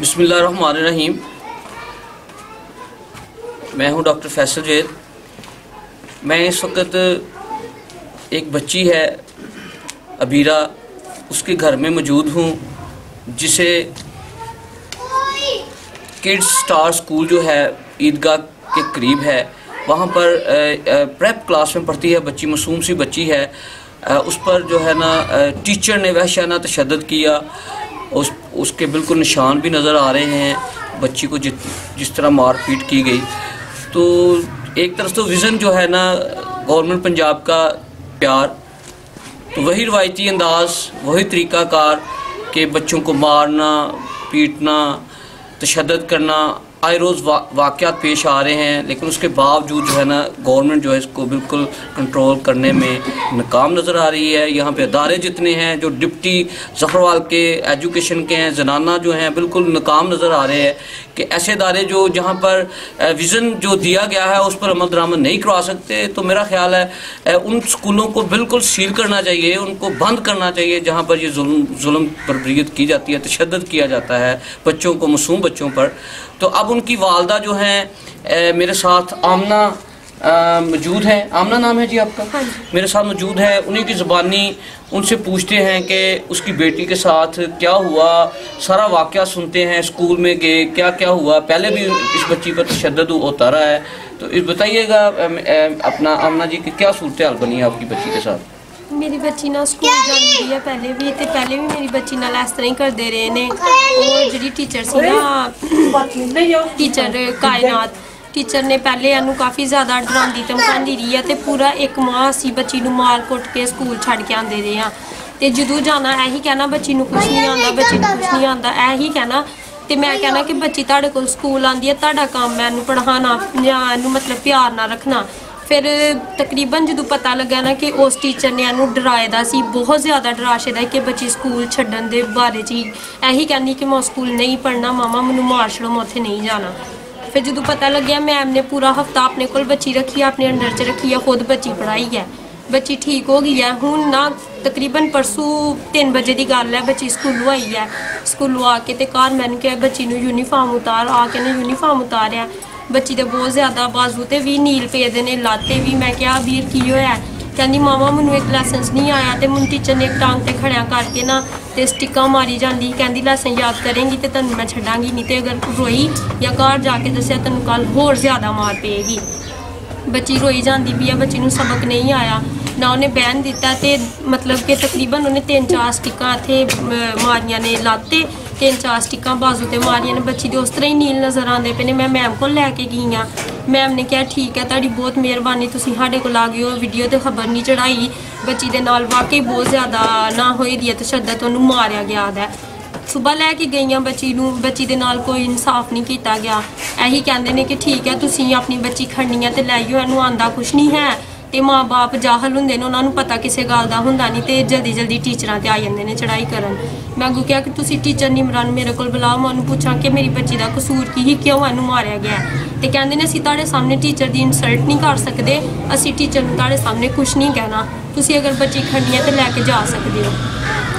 बिस्मिल्लाहिर्रहमानिर्रहीम। मैं हूं डॉक्टर फैसल जैद। मैं इस वक्त एक बच्ची है अबीरा, उसके घर में मौजूद हूं, जिसे किड्स स्टार स्कूल जो है ईदगाह के करीब है, वहाँ पर प्रेप क्लास में पढ़ती है बच्ची, मासूम सी बच्ची है। उस पर जो है ना टीचर ने वहशाना तशद्दुद किया। उसके बिल्कुल निशान भी नज़र आ रहे हैं बच्ची को जिस तरह मार पीट की गई। तो एक तरफ तो विज़न जो है ना गवर्नमेंट पंजाब का प्यार, तो वही रवायती अंदाज़, वही तरीक़ाकार कि बच्चों को मारना, पीटना, तशद्दुद करना, आए रोज़ वाक़यात पेश आ रहे हैं। लेकिन उसके बावजूद जो है ना गवर्नमेंट जो है इसको बिल्कुल कंट्रोल करने में नाकाम नज़र आ रही है। यहाँ पे अदारे जितने हैं जो डिप्टी ज़फ़रवाल के एजुकेशन के हैं, जनाना जो हैं, बिल्कुल नाकाम नज़र आ रहे हैं कि ऐसे अदारे जो जहाँ पर विज़न जो दिया गया है उस पर अमल दरामद नहीं करवा सकते। तो मेरा ख्याल है उन स्कूलों को बिल्कुल सील करना चाहिए, उनको बंद करना चाहिए जहाँ पर ये जुल्म बर्बरियत की जाती है, तशद्दुद किया जाता है बच्चों को, मासूम बच्चों पर। तो अब उनकी वालदा जो हैं मेरे साथ आमना मौजूद हैं। आमना नाम है जी आपका? हाँ जी। मेरे साथ मौजूद है। उन्हीं की ज़बानी उनसे पूछते हैं कि उसकी बेटी के साथ क्या हुआ, सारा वाक़या सुनते हैं। स्कूल में गए, क्या क्या हुआ, पहले भी इस बच्ची पर तशद्दुद होता रहा है। तो इस बताइएगा अपना आमना जी कि क्या सूरत हाल बनी है आपकी बच्ची के साथ? मेरी बच्ची ना स्कूल जाती है पहले भी मेरी बच्ची नाल इस तरह ही करते रहे ने। और जी टीचर सी ना टीचर कायनात टीचर ने पहले इनू काफ़ी ज़्यादा डरांदी धमकांदी रही है। तो पूरा एक माह असी बच्ची नू मार कुट के स्कूल छड़ के आते रहे हैं। तो जदों जाना यही कहना बच्ची नू कुछ नहीं आता, बच्ची नू कुछ नहीं आता, यही कहना। तो मैं कहना कि बच्ची तुहाडे कोल स्कूल आती है, तुहाडा काम है इनू पढ़ाना या इनू मतलब प्यार ना रखना। फिर तकरीबन जो पता लगा ना कि उस टीचर ने इनू डराए दा सी, बहुत ज़्यादा डरा छड़ा कि बच्ची स्कूल छड्डन दे बारे च यही कहनी कि मैं स्कूल नहीं पढ़ना, मामा मैनू मार छड़ो, मैं उत्थे नहीं जाना। फिर जो पता लग्या मैम ने पूरा हफ्ता अपने कोल बच्ची रखी है, अपने अंडर च रखी है, खुद बच्ची पढ़ाई है, बच्ची ठीक हो गई है। हुण ना तकरीबन परसों 3 बजे की गल है, बच्ची स्कूलों आई है। स्कूलों आके तो घर मैंने कहा बच्ची नू यूनीफार्म उतार, आके ने यूनीफार्म उतारिया। बच्ची दे बहुत ज़्यादा बाजू ते भी नील पेदे ने, लाते भी। मैं क्या वीर की होया? कहती मामा मैनू एक लैसन नहीं आया। तो मैनू टीचर ने एक टांग ते खड़िया करके ना ते स्टिक्कां मारी जाती, कहती लैसन याद करेंगी तो तेन मैं छड्डांगी नहीं, तो अगर रोई या घर जाके दस्सिया तेन कल होर ज़्यादा मार पेगी। बच्ची रोई जाती भी है, बच्ची नू सबक नहीं आया ना, उन्हें बैन दिता। तो मतलब कि तकरीबन उन्हें 3-4 स्टिक्कां इत्थे मारिया ने लाते, 3-4 स्टिक्कां बाजू ते मारिया ने। बच्ची दे उस तरह ही नील नज़र आते पे ने। मैं मैम को लैके गई हाँ, मैम ने कहा ठीक है तुहाडी बहुत मेहरबानी, तुसीं साडे कोल आ गए हो, वीडियो तो खबर नहीं चढ़ाई। बच्ची दे नाल वाकई बहुत ज़्यादा ना होई दी है तशद्दुद, उन्हूं मारिया गया है। सुबह लैके गई हाँ बच्ची नूं, बच्ची दे नाल कोई इंसाफ नहीं किया गया। यही कहते हैं कि ठीक है तुसीं अपनी बच्ची खड़नी है तो लैओ, इनू आंदा कुछ नहीं है। तो माँ बाप जाहल होंगे ने, उन्होंने पता किसी गल का होंदा नहीं, तो जल्दी जल्दी टीचर ते आ जाते हैं चढ़ाई करन। मैं अगू क्या कि तुसीं टीचर निमरान मेरे को बुलाओ, मैं उन्होंने पूछा कि मेरी बच्ची का कसूर की ही, क्यों इनू मारिया गया। तो कहते हैं असीं तुहाडे सामने टीचर की इंसल्ट नहीं कर सकते, असीं टीचर नूं तुहाडे सामने कुछ नहीं कहना, तुसीं अगर बच्ची खड़नी है तो लैके जा सकते हो।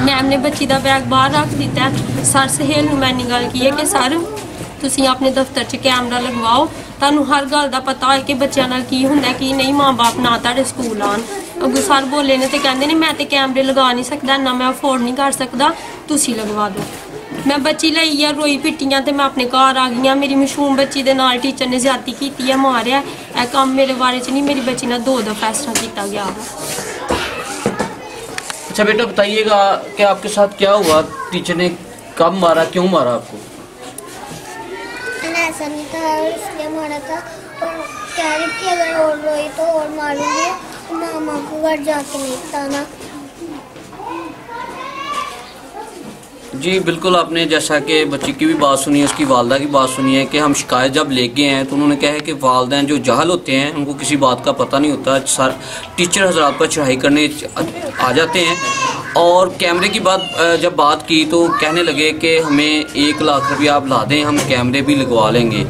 मैम ने बच्ची का बैग बाहर रख दिता है। सर सहेल नूं मैंने गल की है कि सर तुसीं अपने दफ्तर च कैमरा लगवाओ, तुहानूं हर गल का पता है कि बच्चों नाल की हुंदा की नहीं, माँ बाप ना तुहाडे स्कूल आन। अगू सर बोले ने तो कहते हैं मैं तो कैमरे लगा नहीं सकता, ना मैं अफोर्ड नहीं कर सकता, तुसीं लगवा दो। मैं बच्ची लई रोई पिट्टियाँ तो मैं अपने घर आ गई। मेरी मासूम बच्ची के नाल टीचर ने ज्यादती की है, मारिया। यह काम मेरे बारे च नहीं, मेरी बच्ची नाल 2 दफ़ा इस तरह किया गया। अच्छा बेटा बताइएगा कि आपके साथ क्या हुआ, टीचर ने कब मारा, क्यों मारा आपको? ऐसा नहीं था, इसलिए मारा था। और कह रही थी अगर और रोई तो और मारूंगी, मामा को घर जाके नहीं बताना। जी बिल्कुल, आपने जैसा कि बच्ची की भी बात सुनी है, उसकी वालदा की बात सुनी है कि हम शिकायत जब ले गए हैं तो उन्होंने कहा है कि वालदैन जो जाहल होते हैं उनको किसी बात का पता नहीं होता, सर टीचर हजरात पर चढ़ाई करने आ जाते हैं। और कैमरे की जब बात की तो कहने लगे कि हमें 1 लाख रुपया आप ला दें, हम कैमरे भी लगवा लेंगे।